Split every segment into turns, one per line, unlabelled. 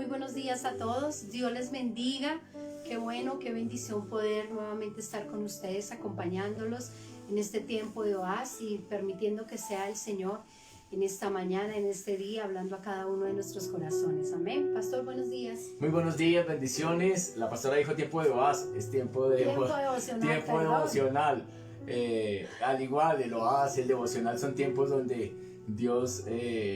Muy buenos días a todos. Dios les bendiga. Qué bueno, qué bendición poder nuevamente estar con ustedes, acompañándolos en este tiempo de OAS y permitiendo que sea el Señor en esta mañana, en este día, hablando a cada uno de nuestros corazones. Amén. Pastor, buenos días.
Muy buenos días, bendiciones. La pastora dijo tiempo de OAS, es tiempo
devocional.
Tiempo devocional. Al igual, el OAS, el devocional son tiempos donde Dios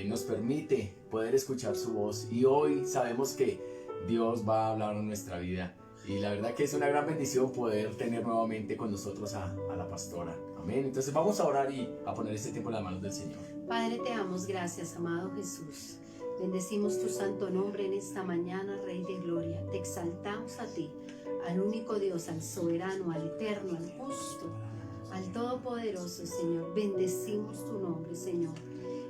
nos permite poder escuchar su voz. Y hoy sabemos que Dios va a hablar en nuestra vida. Y la verdad que es una gran bendición poder tener nuevamente con nosotros a la pastora. Amén. Entonces vamos a orar y a poner este tiempo en las manos del Señor.
Padre, te damos gracias, amado Jesús. Bendecimos tu santo nombre en esta mañana, Rey de Gloria. Te exaltamos a ti, al único Dios, al soberano, al eterno, al justo, al todopoderoso, Señor. Bendecimos tu nombre, Señor.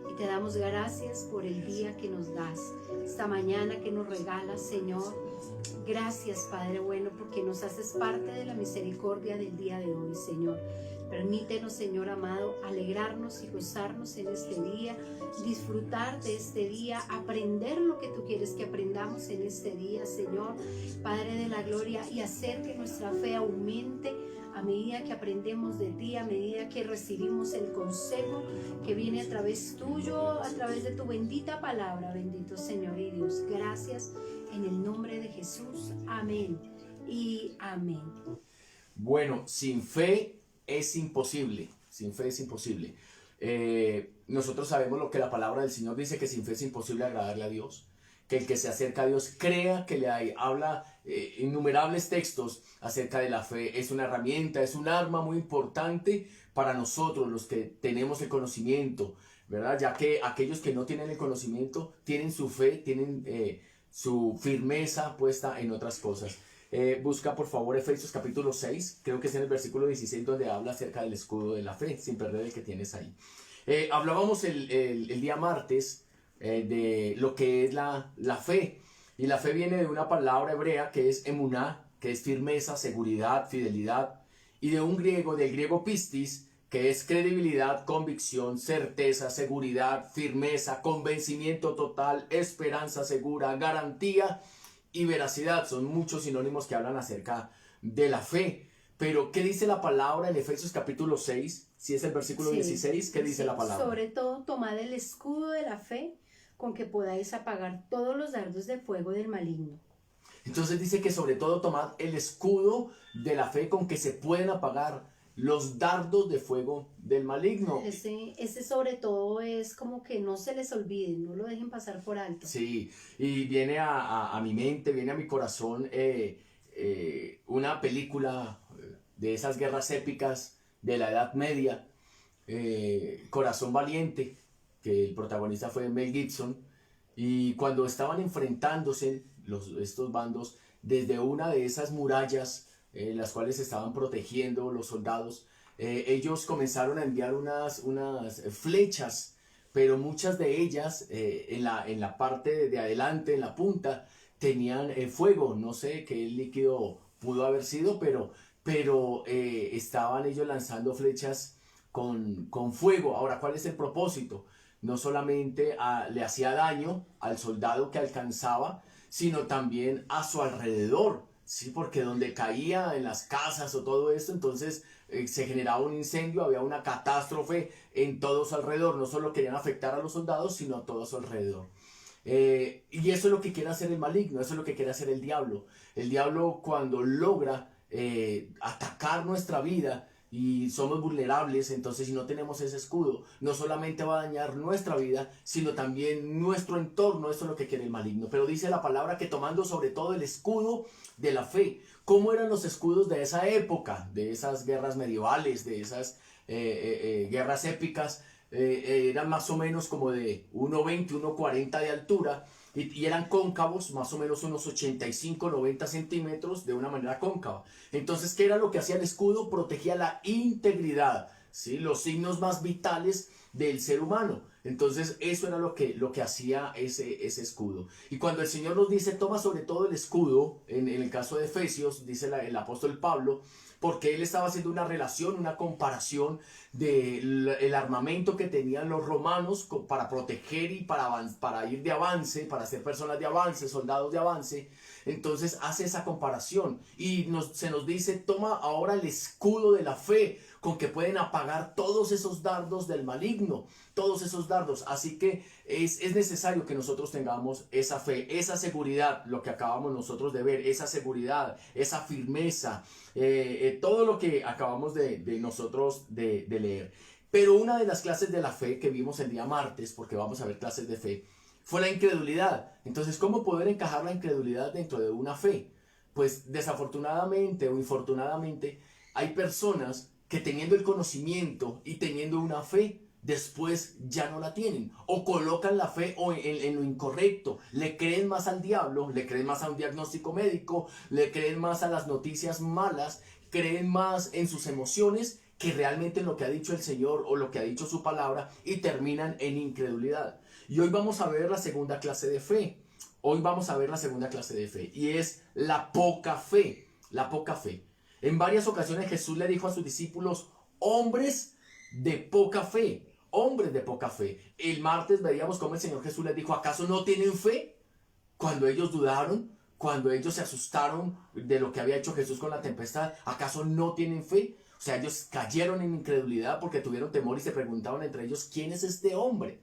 Y te damos gracias por el día que nos das, esta mañana que nos regalas, Señor. Gracias, Padre bueno, porque nos haces parte de la misericordia del día de hoy, Señor. Permítenos, Señor amado, alegrarnos y gozarnos en este día, disfrutar de este día, aprender lo que tú quieres que aprendamos en este día, Señor, Padre de la gloria, y hacer que nuestra fe aumente a medida que aprendemos de ti, a medida que recibimos el consejo que viene a través tuyo, a través de tu bendita palabra, bendito Señor y Dios. Gracias en el nombre de Jesús. Amén y amén.
Bueno, sin fe es imposible, sin fe es imposible. Nosotros sabemos lo que la palabra del Señor dice, que sin fe es imposible agradarle a Dios, que el que se acerca a Dios crea que le hay. Habla innumerables textos acerca de la fe. Es una herramienta, es un arma muy importante para nosotros los que tenemos el conocimiento, ¿verdad? Ya que aquellos que no tienen el conocimiento tienen su fe, tienen su firmeza puesta en otras cosas. Busca por favor Efesios capítulo 6, creo que es en el versículo 16 donde habla acerca del escudo de la fe, sin perder el que tienes ahí. Hablábamos el día martes de lo que es la fe, y la fe viene de una palabra hebrea que es emuná, que es firmeza, seguridad, fidelidad, y de un griego, del griego pistis, que es credibilidad, convicción, certeza, seguridad, firmeza, convencimiento total, esperanza segura, garantía y veracidad. Son muchos sinónimos que hablan acerca de la fe. Pero ¿qué dice la palabra en Efesios capítulo 6? Si es el versículo 16, ¿qué dice la palabra?
Sobre todo, tomad el escudo de la fe, con que podáis apagar todos los dardos de fuego del maligno.
Entonces dice que sobre todo tomad el escudo de la fe, con que se pueden apagar los dardos de fuego del maligno.
Ese sobre todo es como que no se les olvide, no lo dejen pasar por alto.
Sí, y viene a mi mente, viene a mi corazón una película de esas guerras épicas de la Edad Media, Corazón Valiente, que el protagonista fue Mel Gibson, y cuando estaban enfrentándose estos bandos desde una de esas murallas las cuales estaban protegiendo los soldados, ellos comenzaron a enviar unas flechas, pero muchas de ellas en la parte de adelante, en la punta, tenían fuego. No sé qué líquido pudo haber sido, pero estaban ellos lanzando flechas con fuego. Ahora, ¿cuál es el propósito? No solamente le hacía daño al soldado que alcanzaba, sino también a su alrededor, ¿sí? Porque donde caía en las casas o todo esto, entonces se generaba un incendio, había una catástrofe en todo su alrededor. No solo querían afectar a los soldados, sino a todo su alrededor. Y eso es lo que quiere hacer el maligno, eso es lo que quiere hacer el diablo. El diablo, cuando logra atacar nuestra vida y somos vulnerables, entonces si no tenemos ese escudo, no solamente va a dañar nuestra vida, sino también nuestro entorno. Eso es lo que quiere el maligno. Pero dice la palabra que tomando sobre todo el escudo de la fe. ¿Cómo eran los escudos de esa época, de esas guerras medievales, de esas guerras épicas? Eran más o menos como de 1,20, 1,40 de altura, y eran cóncavos, más o menos unos 85, 90 centímetros de una manera cóncava. Entonces, ¿qué era lo que hacía el escudo? Protegía la integridad, ¿sí? Los signos más vitales del ser humano. Entonces eso era lo que hacía ese escudo. Y cuando el Señor nos dice, toma sobre todo el escudo, en el caso de Efesios, dice el apóstol Pablo, porque él estaba haciendo una relación, una comparación del armamento que tenían los romanos para proteger y para ir de avance, para ser personas de avance, soldados de avance. Entonces hace esa comparación y se nos dice, toma ahora el escudo de la fe con que pueden apagar todos esos dardos del maligno, todos esos dardos. Así que es necesario que nosotros tengamos esa fe, esa seguridad, lo que acabamos nosotros de ver, esa seguridad, esa firmeza, todo lo que acabamos de nosotros de leer. Pero una de las clases de la fe que vimos el día martes, porque vamos a ver clases de fe, fue la incredulidad. Entonces, ¿cómo poder encajar la incredulidad dentro de una fe? Pues desafortunadamente o infortunadamente hay personas que teniendo el conocimiento y teniendo una fe, después ya no la tienen. O colocan la fe en lo incorrecto. Le creen más al diablo, le creen más a un diagnóstico médico, le creen más a las noticias malas, creen más en sus emociones que realmente en lo que ha dicho el Señor o lo que ha dicho su palabra y terminan en incredulidad. Y hoy vamos a ver la segunda clase de fe. Hoy vamos a ver la segunda clase de fe y es la poca fe. La poca fe. En varias ocasiones Jesús le dijo a sus discípulos, hombres de poca fe, hombres de poca fe. El martes veíamos cómo el Señor Jesús les dijo, ¿acaso no tienen fe? Cuando ellos dudaron, cuando ellos se asustaron de lo que había hecho Jesús con la tempestad, ¿acaso no tienen fe? O sea, ellos cayeron en incredulidad porque tuvieron temor y se preguntaban entre ellos, ¿quién es este hombre?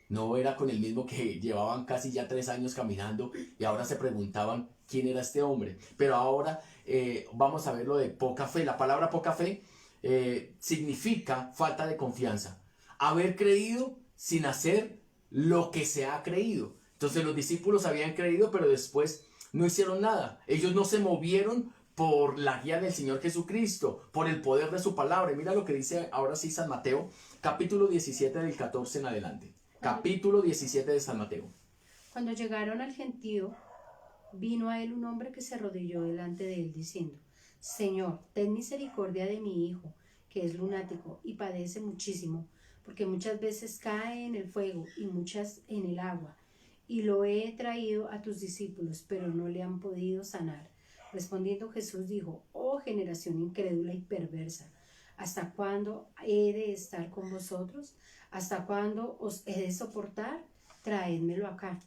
No era con el mismo que llevaban casi ya 3 años caminando y ahora se preguntaban quién era este hombre. Pero ahora vamos a ver lo de poca fe. La palabra poca fe significa falta de confianza. Haber creído sin hacer lo que se ha creído. Entonces los discípulos habían creído, pero después no hicieron nada. Ellos no se movieron por la guía del Señor Jesucristo, por el poder de su palabra. Y mira lo que dice ahora sí San Mateo, capítulo 17 del 14 en adelante. Capítulo 17 de San Mateo.
Cuando llegaron al gentío, vino a él un hombre que se arrodilló delante de él diciendo, Señor, ten misericordia de mi hijo, que es lunático y padece muchísimo, porque muchas veces cae en el fuego y muchas en el agua. Y lo he traído a tus discípulos, pero no le han podido sanar. Respondiendo Jesús dijo, oh generación incrédula y perversa, ¿hasta cuándo he de estar con vosotros? ¿Hasta cuándo os he de soportar? Traédmelo acá.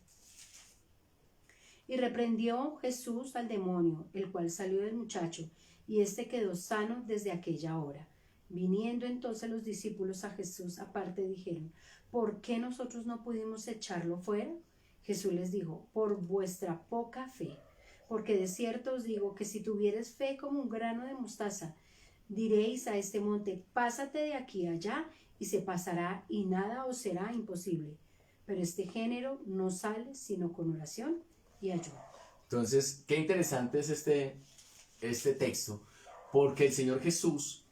Y reprendió Jesús al demonio, el cual salió del muchacho, y éste quedó sano desde aquella hora. Viniendo entonces los discípulos a Jesús aparte, dijeron, ¿por qué nosotros no pudimos echarlo fuera? Jesús les dijo, por vuestra poca fe. Porque de cierto os digo que si tuvieres fe como un grano de mostaza, diréis a este monte, pásate de aquí allá, y se pasará, y nada os será imposible. Pero este género no sale sino con oración y ayuno.
Entonces, qué interesante es este texto, porque el Señor Jesús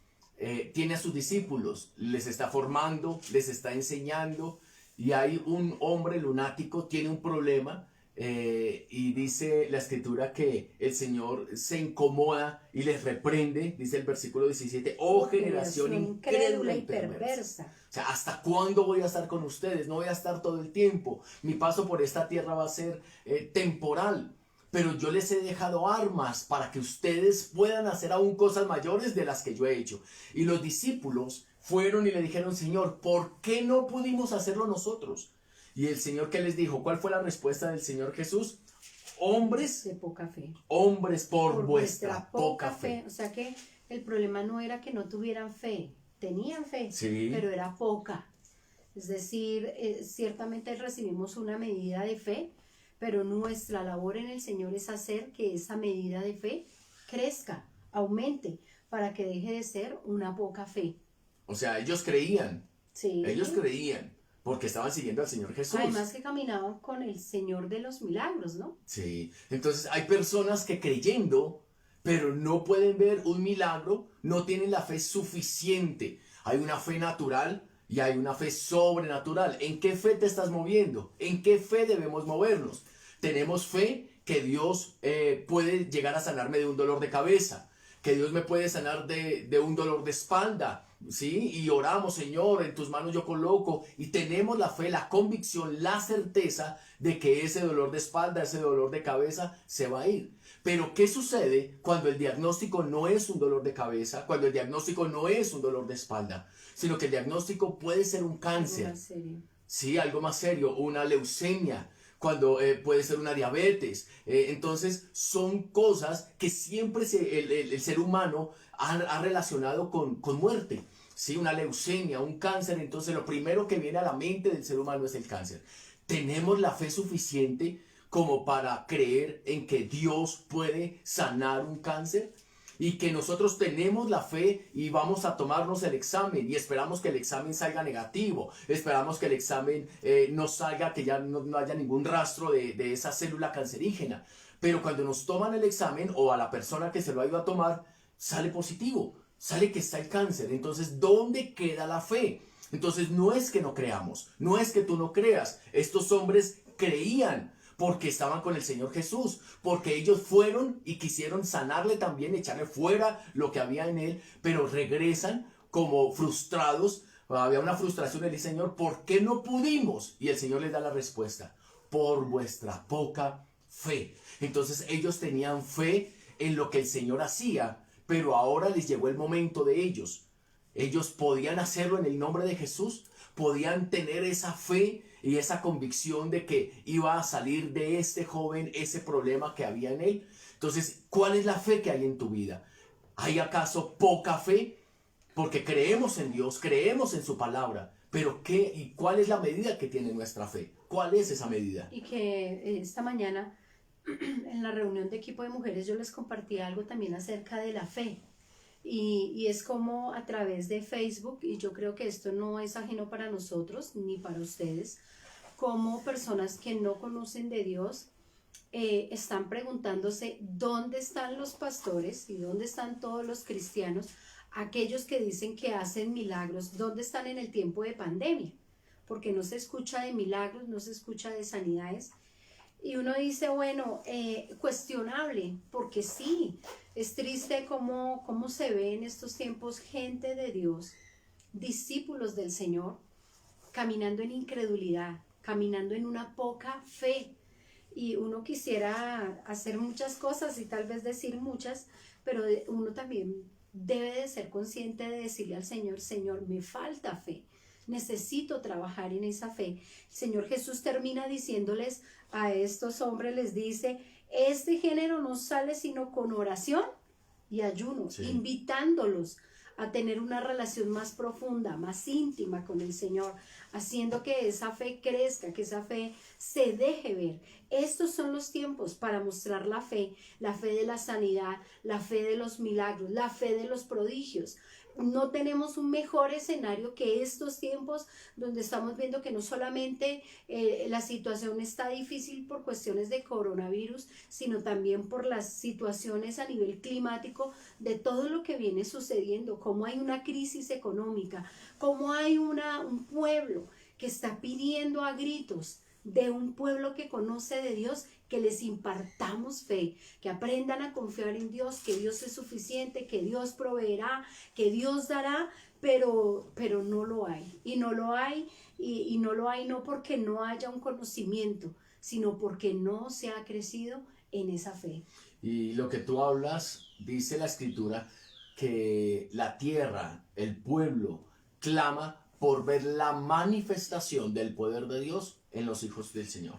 tiene a sus discípulos, les está formando, les está enseñando, y hay un hombre lunático, tiene un problema, y dice la escritura que el Señor se incomoda y les reprende, dice el versículo 17, oh generación incrédula y perversa. O sea, ¿hasta cuándo voy a estar con ustedes? No voy a estar todo el tiempo. Mi paso por esta tierra va a ser temporal. Pero yo les he dejado armas para que ustedes puedan hacer aún cosas mayores de las que yo he hecho. Y los discípulos fueron y le dijeron, Señor, ¿por qué no pudimos hacerlo nosotros? Y el Señor, ¿qué les dijo? ¿Cuál fue la respuesta del Señor Jesús? Hombres
de poca fe.
Hombres por vuestra poca fe.
O sea que el problema no era que no tuvieran fe. Tenían fe,
sí,
pero era poca. Es decir, ciertamente recibimos una medida de fe, pero nuestra labor en el Señor es hacer que esa medida de fe crezca, aumente, para que deje de ser una poca fe.
O sea, ellos creían.
Sí.
Ellos creían, porque estaban siguiendo al Señor Jesús.
Además que caminaban con el Señor de los milagros, ¿no?
Sí. Entonces hay personas que creyendo, pero no pueden ver un milagro, no tienen la fe suficiente. Hay una fe natural y hay una fe sobrenatural. ¿En qué fe te estás moviendo? ¿En qué fe debemos movernos? Tenemos fe que Dios puede llegar a sanarme de un dolor de cabeza. que Dios me puede sanar de un dolor de espalda, ¿sí? Y oramos, Señor, en tus manos yo coloco, y tenemos la fe, la convicción, la certeza de que ese dolor de espalda, ese dolor de cabeza se va a ir. Pero ¿qué sucede cuando el diagnóstico no es un dolor de cabeza, cuando el diagnóstico no es un dolor de espalda, sino que el diagnóstico puede ser un cáncer? Sí, algo más serio, una leucemia, cuando puede ser una diabetes. Entonces son cosas que siempre el ser humano ha relacionado con muerte. Sí, una leucemia, un cáncer. Entonces lo primero que viene a la mente del ser humano es el cáncer. ¿Tenemos la fe suficiente como para creer en que Dios puede sanar un cáncer? Y que nosotros tenemos la fe y vamos a tomarnos el examen y esperamos que el examen salga negativo, esperamos que el examen no salga, que ya no haya ningún rastro de esa célula cancerígena. Pero cuando nos toman el examen, o a la persona que se lo ha ido a tomar, sale positivo, sale que está el cáncer. Entonces, ¿dónde queda la fe? Entonces no es que no creamos, no es que tú no creas. Estos hombres creían porque estaban con el Señor Jesús, porque ellos fueron y quisieron sanarle también, echarle fuera lo que había en él, pero regresan como frustrados. Había una frustración en el Señor: ¿por qué no pudimos? Y el Señor les da la respuesta: por vuestra poca fe. Entonces ellos tenían fe en lo que el Señor hacía, pero ahora les llegó el momento de ellos. Ellos podían hacerlo en el nombre de Jesús, podían tener esa fe y esa convicción de que iba a salir de este joven ese problema que había en él. Entonces, ¿cuál es la fe que hay en tu vida? ¿Hay acaso poca fe? Porque creemos en Dios, creemos en su palabra, pero ¿qué y cuál es la medida que tiene nuestra fe? ¿Cuál es esa medida?
Y que esta mañana en la reunión de equipo de mujeres yo les compartí algo también acerca de la fe. Y es como a través de Facebook, y yo creo que esto no es ajeno para nosotros ni para ustedes, como personas que no conocen de Dios están preguntándose dónde están los pastores y dónde están todos los cristianos, aquellos que dicen que hacen milagros, dónde están en el tiempo de pandemia, porque no se escucha de milagros, no se escucha de sanidades. Y uno dice, bueno, cuestionable, porque sí, es triste cómo se ve en estos tiempos gente de Dios, discípulos del Señor, caminando en incredulidad, caminando en una poca fe. Y uno quisiera hacer muchas cosas y tal vez decir muchas, pero uno también debe de ser consciente de decirle al Señor: Señor, me falta fe. Necesito trabajar en esa fe. El Señor Jesús termina diciéndoles a estos hombres, les dice: este género no sale sino con oración y ayuno, sí, invitándolos a tener una relación más profunda, más íntima con el Señor, haciendo que esa fe crezca, que esa fe se deje ver. Estos son los tiempos para mostrar la fe de la sanidad, la fe de los milagros, la fe de los prodigios. No tenemos un mejor escenario que estos tiempos donde estamos viendo que no solamente la situación está difícil por cuestiones de coronavirus, sino también por las situaciones a nivel climático de todo lo que viene sucediendo, cómo hay una crisis económica, cómo hay un pueblo que está pidiendo a gritos de un pueblo que conoce de Dios, que les impartamos fe, que aprendan a confiar en Dios, que Dios es suficiente, que Dios proveerá, que Dios dará, pero no lo hay. Y no lo hay, y no lo hay no porque no haya un conocimiento, sino porque no se ha crecido en esa fe.
Y lo que tú hablas, dice la Escritura, que la tierra, el pueblo, clama por ver la manifestación del poder de Dios en los hijos del Señor,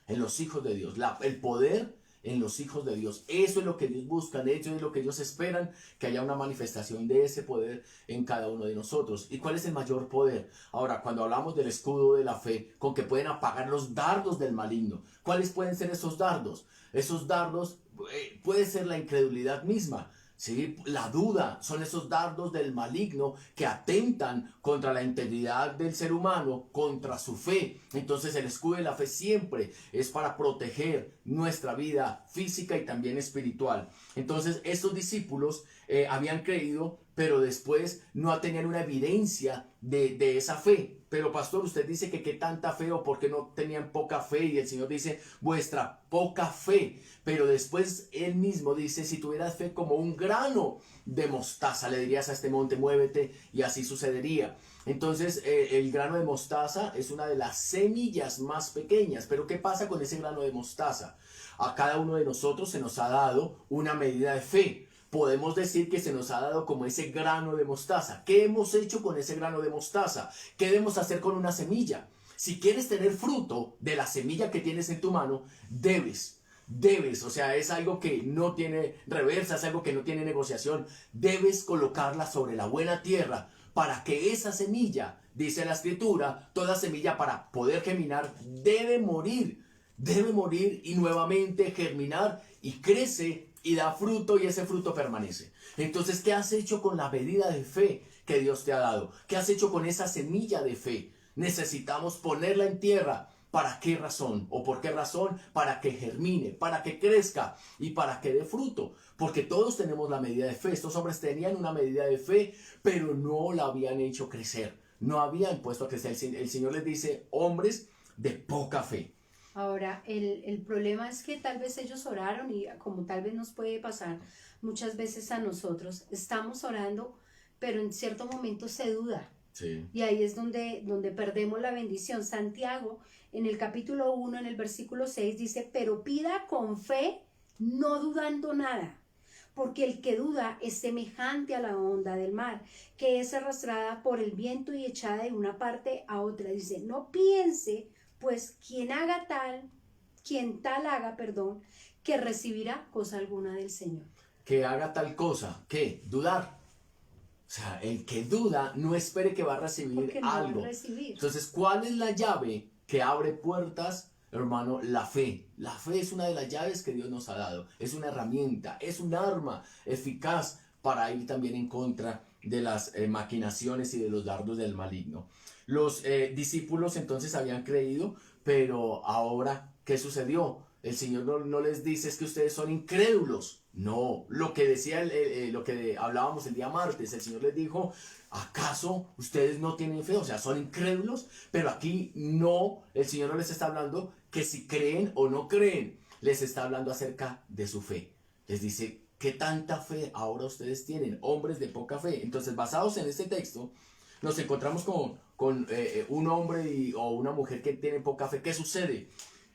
en los hijos de Dios, el poder en los hijos de Dios. Eso es lo que ellos buscan, eso es lo que ellos esperan, que haya una manifestación de ese poder en cada uno de nosotros. ¿Y cuál es el mayor poder? Ahora, cuando hablamos del escudo de la fe, con que pueden apagar los dardos del maligno, ¿cuáles pueden ser esos dardos? Esos dardos puede ser la incredulidad misma. ¿Sí? La duda, son esos dardos del maligno que atentan contra la integridad del ser humano, contra su fe. Entonces el escudo de la fe siempre es para proteger nuestra vida física y también espiritual. Entonces estos discípulos habían creído pero después no tenían una evidencia de esa fe. Pero pastor, usted dice que qué tanta fe o por qué no tenían poca fe, y el Señor dice vuestra poca fe, pero después él mismo dice si tuvieras fe como un grano de mostaza, le dirías a este monte muévete y así sucedería. Entonces el grano de mostaza es una de las semillas más pequeñas, pero ¿qué pasa con ese grano de mostaza? A cada uno de nosotros se nos ha dado una medida de fe. Podemos decir que se nos ha dado como ese grano de mostaza. ¿Qué hemos hecho con ese grano de mostaza? ¿Qué debemos hacer con una semilla? Si quieres tener fruto de la semilla que tienes en tu mano, debes, o sea, es algo que no tiene reversa, es algo que no tiene negociación. Debes colocarla sobre la buena tierra para que esa semilla, dice la Escritura, toda semilla para poder germinar debe morir y nuevamente germinar y crece y da fruto y ese fruto permanece. Entonces, ¿qué has hecho con la medida de fe que Dios te ha dado? ¿Qué has hecho con esa semilla de fe? Necesitamos ponerla en tierra. ¿Para qué razón? ¿O por qué razón? Para que germine, para que crezca y para que dé fruto. Porque todos tenemos la medida de fe. Estos hombres tenían una medida de fe, pero no la habían hecho crecer. No habían puesto a crecer. El Señor les dice, hombres de poca fe.
Ahora, el problema es que tal vez ellos oraron y como tal vez nos puede pasar muchas veces a nosotros, estamos orando, pero en cierto momento se duda.
Sí.
Y ahí es donde perdemos la bendición. Santiago, en el capítulo 1, en el versículo 6, dice, pero pida con fe, no dudando nada. Porque el que duda es semejante a la onda del mar, que es arrastrada por el viento y echada de una parte a otra. Dice, no piense, pues quien tal haga, que recibirá cosa alguna del Señor.
Que haga tal cosa, ¿qué? Dudar. O sea, el que duda no espere que va a recibir
Porque no
algo.
va a recibir.
Entonces, ¿cuál es la llave que abre puertas? Hermano, la fe. La fe es una de las llaves que Dios nos ha dado. Es una herramienta, es un arma eficaz para ir también en contra de las maquinaciones y de los dardos del maligno. Los discípulos entonces habían creído, pero ahora, ¿qué sucedió? El Señor no les dice es que ustedes son incrédulos. No, lo que decía, lo que hablábamos el día martes, el Señor les dijo, ¿acaso ustedes no tienen fe? O sea, son incrédulos, pero aquí no, el Señor no les está hablando que si creen o no creen, les está hablando acerca de su fe. Les dice, ¿qué tanta fe ahora ustedes tienen? Hombres de poca fe. Entonces, basados en este texto, nos encontramos con un hombre o una mujer que tiene poca fe. ¿Qué sucede?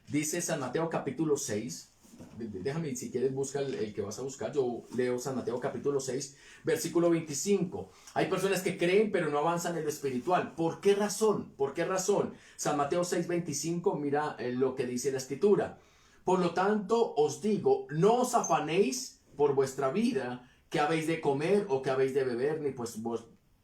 Dice San Mateo capítulo 6, déjame si quieres busca el que vas a buscar, yo leo San Mateo capítulo 6, versículo 25. Hay personas que creen pero no avanzan en lo espiritual. ¿Por qué razón? ¿Por qué razón? San Mateo 6, 25, mira lo que dice la Escritura. Por lo tanto os digo, no os afanéis por vuestra vida, que habéis de comer o que habéis de beber,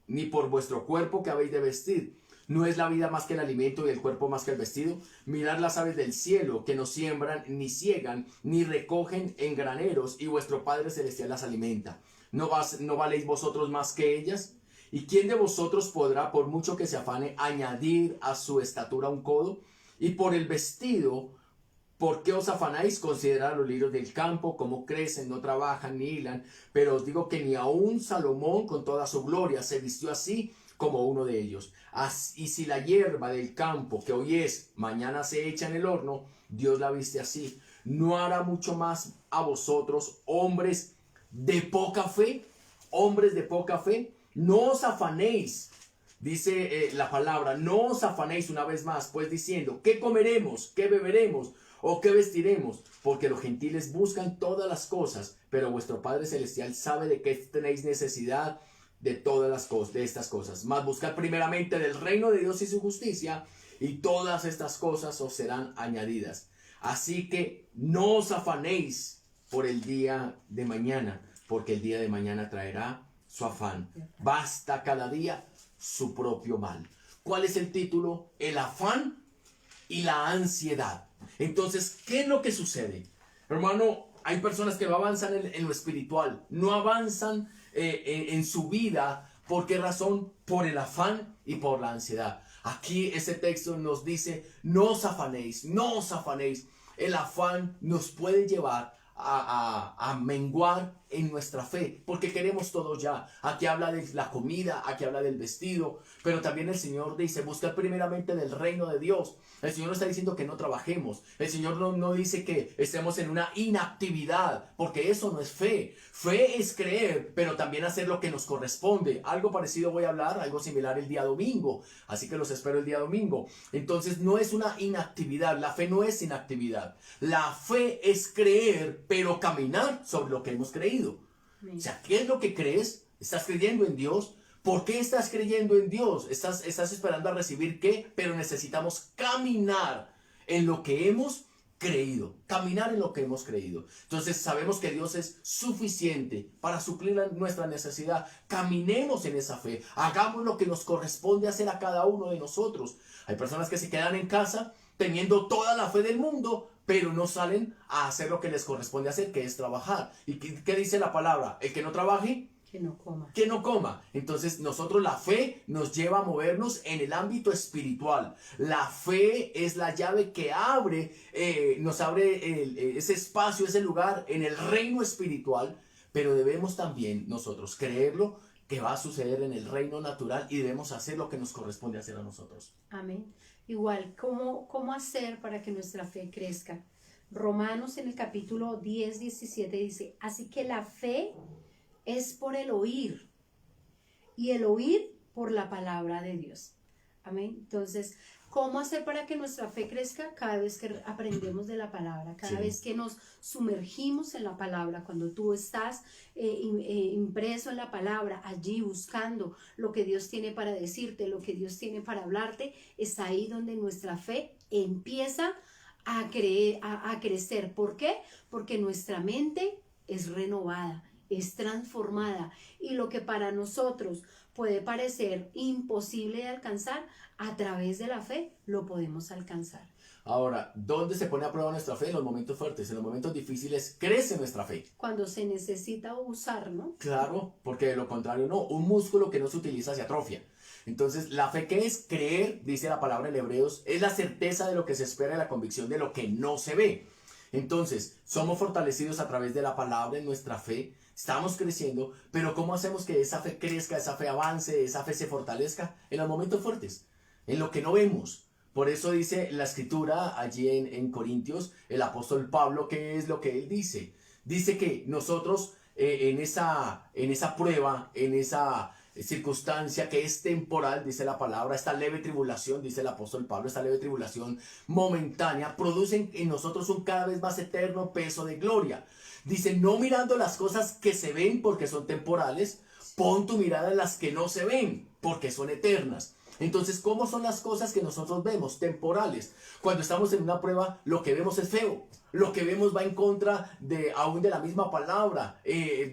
ni por vuestro cuerpo que habéis de vestir. ¿No es la vida más que el alimento y el cuerpo más que el vestido? Mirad las aves del cielo, que no siembran, ni ciegan, ni recogen en graneros, y vuestro Padre Celestial las alimenta. ¿No valéis vosotros más que ellas? ¿Y quién de vosotros podrá, por mucho que se afane, añadir a su estatura un codo? Y por el vestido, ¿por qué os afanáis? Considerad los lirios del campo, cómo crecen, no trabajan ni hilan. Pero os digo que ni aun Salomón, con toda su gloria, se vistió así como uno de ellos. Y si la hierba del campo, que hoy es, mañana se echa en el horno, Dios la viste así, ¿no hará mucho más a vosotros, hombres de poca fe? Hombres de poca fe, no os afanéis, dice la palabra, no os afanéis una vez más, pues diciendo, ¿qué comeremos? ¿Qué beberemos? ¿O qué vestiremos? Porque los gentiles buscan todas las cosas, pero vuestro Padre Celestial sabe de qué tenéis necesidad de todas las cosas, de estas cosas. Mas buscad primeramente del reino de Dios y su justicia, y todas estas cosas os serán añadidas. Así que no os afanéis por el día de mañana, porque el día de mañana traerá su afán. Basta cada día su propio mal. ¿Cuál es el título? El afán y la ansiedad. Entonces, ¿qué es lo que sucede? Hermano, hay personas que no avanzan en lo espiritual, no avanzan en su vida. ¿Por qué razón? Por el afán y por la ansiedad. Aquí este texto nos dice, no os afanéis, no os afanéis. El afán nos puede llevar a menguar en nuestra fe, porque queremos todo ya. Aquí habla de la comida, aquí habla del vestido, pero también el Señor dice, buscar primeramente del reino de Dios. El Señor no está diciendo que no trabajemos, el Señor no dice que estemos en una inactividad, porque eso no es fe. Fe es creer, pero también hacer lo que nos corresponde. Algo parecido voy a hablar, algo similar el día domingo, así que los espero el día domingo. Entonces no es una inactividad, la fe no es inactividad. La fe es creer, pero caminar sobre lo que hemos creído. O sea, ¿qué es lo que crees? ¿Estás creyendo en Dios? ¿Por qué estás creyendo en Dios? ¿Estás esperando a recibir qué? Pero necesitamos caminar en lo que hemos creído. Caminar en lo que hemos creído. Entonces sabemos que Dios es suficiente para suplir nuestra necesidad. Caminemos en esa fe. Hagamos lo que nos corresponde hacer a cada uno de nosotros. Hay personas que se quedan en casa teniendo toda la fe del mundo, pero no salen a hacer lo que les corresponde hacer, que es trabajar. ¿Y qué dice la palabra? El que no trabaje,
que no coma.
Que no coma. Entonces nosotros la fe nos lleva a movernos en el ámbito espiritual. La fe es la llave que nos abre ese espacio, ese lugar en el reino espiritual, pero debemos también nosotros creerlo que va a suceder en el reino natural y debemos hacer lo que nos corresponde hacer a nosotros.
Amén. Igual, ¿cómo hacer para que nuestra fe crezca? Romanos en el capítulo 10, 17 dice, así que la fe es por el oír y el oír por la palabra de Dios. Amén. Entonces, ¿cómo hacer para que nuestra fe crezca? Cada vez que aprendemos de la palabra, cada vez que nos sumergimos en la palabra, cuando tú estás impreso en la palabra, allí buscando lo que Dios tiene para decirte, lo que Dios tiene para hablarte, es ahí donde nuestra fe empieza a crecer. ¿Por qué? Porque nuestra mente es renovada, es transformada, y lo que para nosotros puede parecer imposible de alcanzar, a través de la fe lo podemos alcanzar.
Ahora, ¿dónde se pone a prueba nuestra fe? En los momentos fuertes, en los momentos difíciles crece nuestra fe.
Cuando se necesita usar, ¿no?
Claro, porque de lo contrario no, un músculo que no se utiliza se atrofia. Entonces, la fe, que es creer, dice la palabra en Hebreos, es la certeza de lo que se espera y la convicción de lo que no se ve. Entonces, somos fortalecidos a través de la palabra en nuestra fe, estamos creciendo, pero ¿cómo hacemos que esa fe crezca, esa fe avance, esa fe se fortalezca? En los momentos fuertes, en lo que no vemos. Por eso dice la escritura allí en Corintios, el apóstol Pablo, ¿qué es lo que él dice? Dice que nosotros en esa prueba, en esa circunstancia que es temporal, dice la palabra, esta leve tribulación, dice el apóstol Pablo, esta leve tribulación momentánea, producen en nosotros un cada vez más eterno peso de gloria. Dice, no mirando las cosas que se ven porque son temporales, pon tu mirada en las que no se ven porque son eternas. Entonces, ¿cómo son las cosas que nosotros vemos? Temporales. Cuando estamos en una prueba, lo que vemos es feo. Lo que vemos va en contra aún de la misma palabra.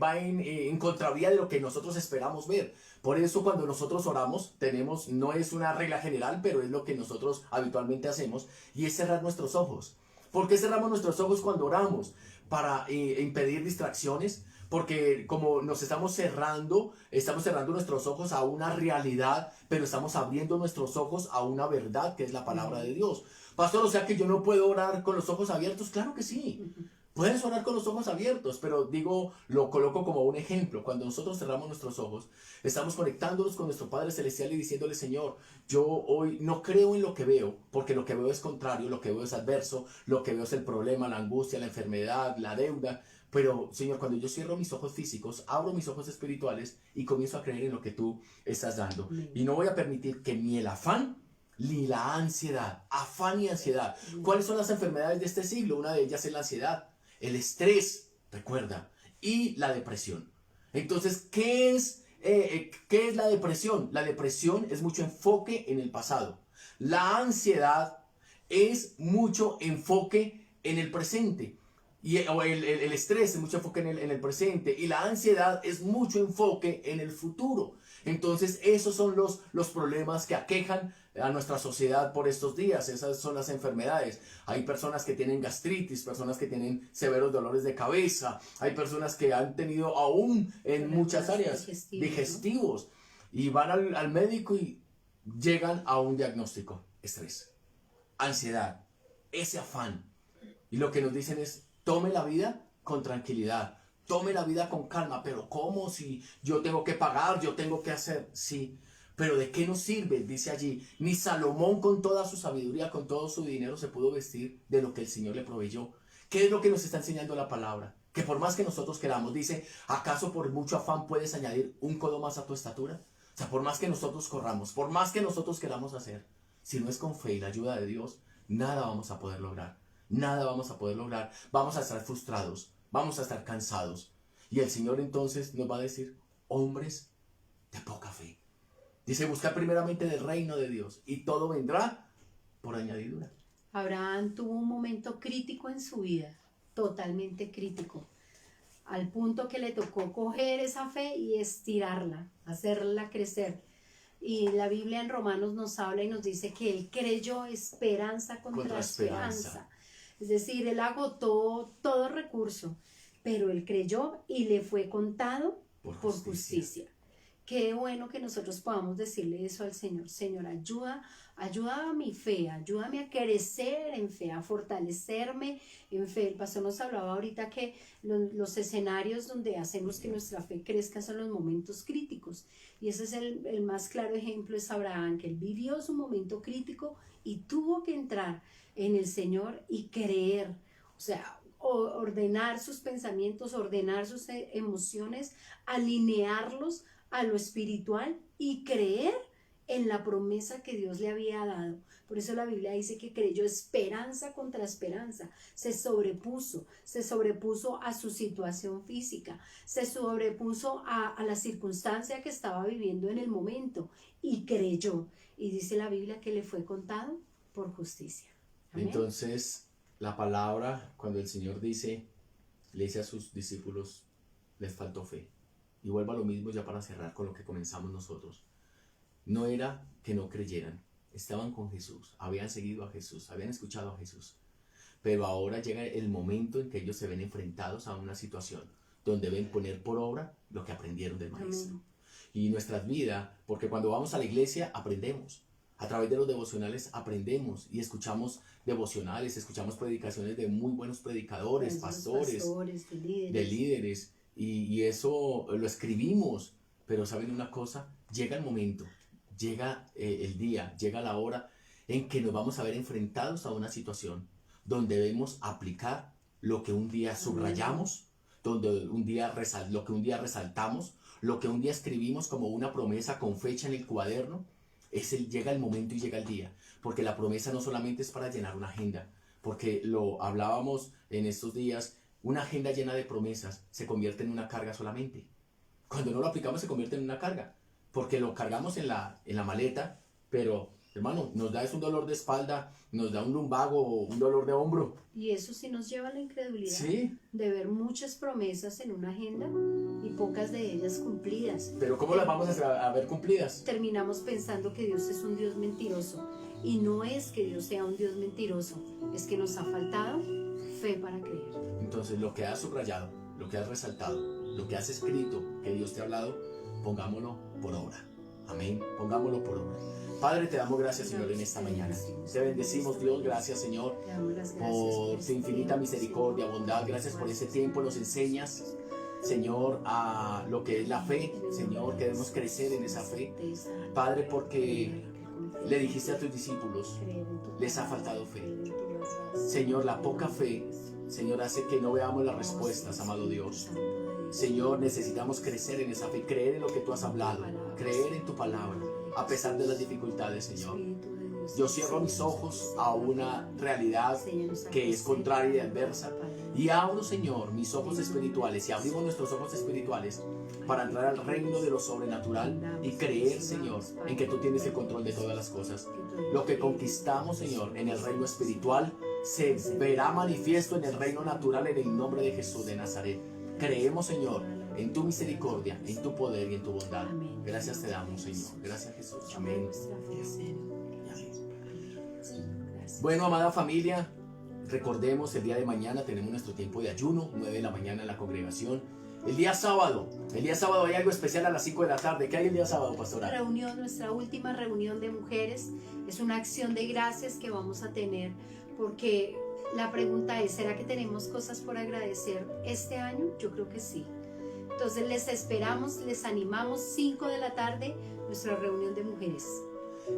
Va en contravía de lo que nosotros esperamos ver. Por eso cuando nosotros oramos, no es una regla general, pero es lo que nosotros habitualmente hacemos, y es cerrar nuestros ojos. ¿Por qué cerramos nuestros ojos cuando oramos? Para impedir distracciones. Porque como nos estamos cerrando nuestros ojos a una realidad, pero estamos abriendo nuestros ojos a una verdad que es la palabra de Dios. Pastor, o sea que yo no puedo orar con los ojos abiertos. Claro que sí. Puedes orar con los ojos abiertos, pero lo coloco como un ejemplo. Cuando nosotros cerramos nuestros ojos, estamos conectándonos con nuestro Padre Celestial y diciéndole, Señor, yo hoy no creo en lo que veo, porque lo que veo es contrario, lo que veo es adverso, lo que veo es el problema, la angustia, la enfermedad, la deuda. Pero, Señor, cuando yo cierro mis ojos físicos, abro mis ojos espirituales y comienzo a creer en lo que tú estás dando. Y no voy a permitir que ni el afán ni la ansiedad, afán y ansiedad. ¿Cuáles son las enfermedades de este siglo? Una de ellas es la ansiedad, el estrés, recuerda, y la depresión. Entonces, ¿qué es la depresión? La depresión es mucho enfoque en el pasado. La ansiedad es mucho enfoque en el presente. El estrés es mucho enfoque en el presente, y la ansiedad es mucho enfoque en el futuro. Entonces esos son los problemas que aquejan a nuestra sociedad por estos días. Esas son las enfermedades. Hay personas que tienen gastritis, personas que tienen severos dolores de cabeza, hay personas que han tenido aún en muchas áreas digestivos, ¿no? Y van al médico y llegan a un diagnóstico: estrés, ansiedad, ese afán. Y lo que nos dicen es: tome la vida con tranquilidad. Tome la vida con calma. Pero ¿cómo? Si yo tengo que pagar, yo tengo que hacer. Sí. Pero ¿de qué nos sirve? Dice allí, ni Salomón con toda su sabiduría, con todo su dinero se pudo vestir de lo que el Señor le proveyó. ¿Qué es lo que nos está enseñando la palabra? Que por más que nosotros queramos, dice, ¿acaso por mucho afán puedes añadir un codo más a tu estatura? O sea, por más que nosotros corramos, por más que nosotros queramos hacer, si no es con fe y la ayuda de Dios, nada vamos a poder lograr. Nada vamos a poder lograr. Vamos a estar frustrados, vamos a estar cansados. Y el Señor entonces nos va a decir, hombres de poca fe. Dice, buscar primeramente del reino de Dios y todo vendrá por añadidura.
Abraham tuvo un momento crítico en su vida, totalmente crítico, al punto que le tocó coger esa fe y estirarla, hacerla crecer. Y la Biblia en Romanos nos habla y nos dice que él creyó esperanza contra esperanza. Es decir, él agotó todo recurso, pero él creyó y le fue contado por justicia. Qué bueno que nosotros podamos decirle eso al Señor. Señor, ayuda a mi fe, ayúdame a crecer en fe, a fortalecerme en fe. El pastor nos hablaba ahorita que los escenarios donde hacemos que nuestra fe crezca son los momentos críticos. Y ese es el más claro ejemplo, es Abraham, que él vivió su momento crítico y tuvo que entrar en el Señor y creer. O sea, ordenar sus pensamientos, ordenar sus emociones, alinearlos a lo espiritual y creer en la promesa que Dios le había dado. Por eso la Biblia dice que creyó esperanza contra esperanza, se sobrepuso a su situación física, se sobrepuso a la circunstancia que estaba viviendo en el momento y creyó. Y dice la Biblia que le fue contado por justicia. Amén.
Entonces, la palabra, cuando el Señor le dice a sus discípulos, les faltó fe. Y vuelvo a lo mismo ya para cerrar con lo que comenzamos nosotros. No era que no creyeran, estaban con Jesús, habían seguido a Jesús, habían escuchado a Jesús. Pero ahora llega el momento en que ellos se ven enfrentados a una situación donde deben poner por obra lo que aprendieron del Maestro. Amén. Y nuestras vidas, porque cuando vamos a la iglesia aprendemos. A través de los devocionales aprendemos y escuchamos devocionales, escuchamos predicaciones de muy buenos predicadores, pastores, de líderes. Y eso lo escribimos, pero ¿saben una cosa? Llega el momento, llega el día, llega la hora en que nos vamos a ver enfrentados a una situación donde debemos aplicar lo que un día subrayamos, lo que un día resaltamos, lo que un día escribimos como una promesa con fecha en el cuaderno. Llega el momento y llega el día, porque la promesa no solamente es para llenar una agenda, porque lo hablábamos en estos días. Una agenda llena de promesas se convierte en una carga solamente. Cuando no lo aplicamos se convierte en una carga, porque lo cargamos en la maleta, pero hermano, nos da un dolor de espalda, nos da un lumbago, un dolor de hombro.
Y eso sí nos lleva a la incredulidad,
¿sí?
De ver muchas promesas en una agenda y pocas de ellas cumplidas.
Pero ¿cómo las vamos a ver cumplidas?
Terminamos pensando que Dios es un Dios mentiroso. Y no es que Dios sea un Dios mentiroso, es que nos ha faltado fe para creer.
Entonces, lo que has subrayado, lo que has resaltado, lo que has escrito, que Dios te ha hablado, pongámoslo por obra. Amén. Pongámoslo por obra. Padre, te damos gracias, Señor, en esta mañana. Te bendecimos, Dios. Gracias, Señor, por tu infinita misericordia, bondad. Gracias por ese tiempo. Nos enseñas, Señor, a lo que es la fe. Señor, que debemos crecer en esa fe. Padre, porque le dijiste a tus discípulos, les ha faltado fe. Señor, la poca fe, Señor, hace que no veamos las respuestas, amado Dios. Señor, necesitamos crecer en esa fe, creer en lo que tú has hablado, creer en tu palabra, a pesar de las dificultades, Señor. Yo cierro mis ojos a una realidad que es contraria y adversa y abro, Señor, mis ojos espirituales y abrimos nuestros ojos espirituales para entrar al reino de lo sobrenatural y creer, Señor, en que tú tienes el control de todas las cosas. Lo que conquistamos, Señor, en el reino espiritual se verá manifiesto en el reino natural en el nombre de Jesús de Nazaret. Creemos, Señor, en tu misericordia, en tu poder y en tu bondad. Gracias te damos, Señor. Gracias, Jesús. Amén. Bueno, amada familia, recordemos, el día de mañana tenemos nuestro tiempo de ayuno, 9 de la mañana en la congregación. El día sábado hay algo especial a las 5 de la tarde. ¿Qué hay el día sábado, pastora?
Nuestra última reunión de mujeres. Es una acción de gracias que vamos a tener porque La pregunta es, ¿será que tenemos cosas por agradecer este año? Yo creo que sí. Entonces les esperamos, les animamos, 5 de la tarde, nuestra reunión de mujeres.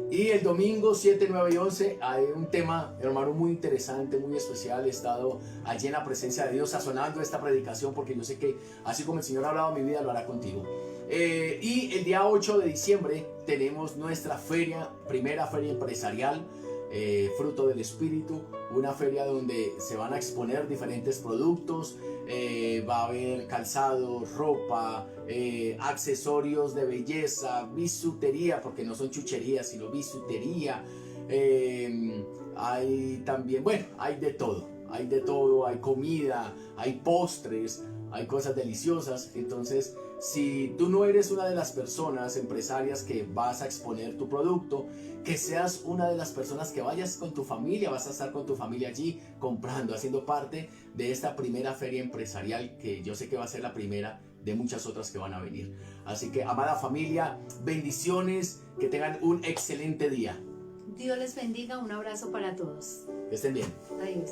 Y el domingo 7, 9 y 11 hay un tema, hermano, muy interesante, muy especial. He estado allí en la presencia de Dios sazonando esta predicación porque yo sé que así como el Señor ha hablado en mi vida, lo hará contigo. Y el día 8 de diciembre tenemos nuestra feria, primera feria empresarial, fruto del Espíritu, una feria donde se van a exponer diferentes productos, va a haber calzado, ropa, accesorios de belleza, bisutería, porque no son chucherías, sino bisutería, hay también, bueno, hay de todo, hay comida, hay postres, hay cosas deliciosas. Entonces, si tú no eres una de las personas empresarias que vas a exponer tu producto, que seas una de las personas que vayas con tu familia, vas a estar con tu familia allí comprando, haciendo parte de esta primera feria empresarial, que yo sé que va a ser la primera de muchas otras que van a venir. Así que, amada familia, bendiciones, que tengan un excelente día.
Dios les bendiga, un abrazo para todos.
Que estén bien.
Adiós.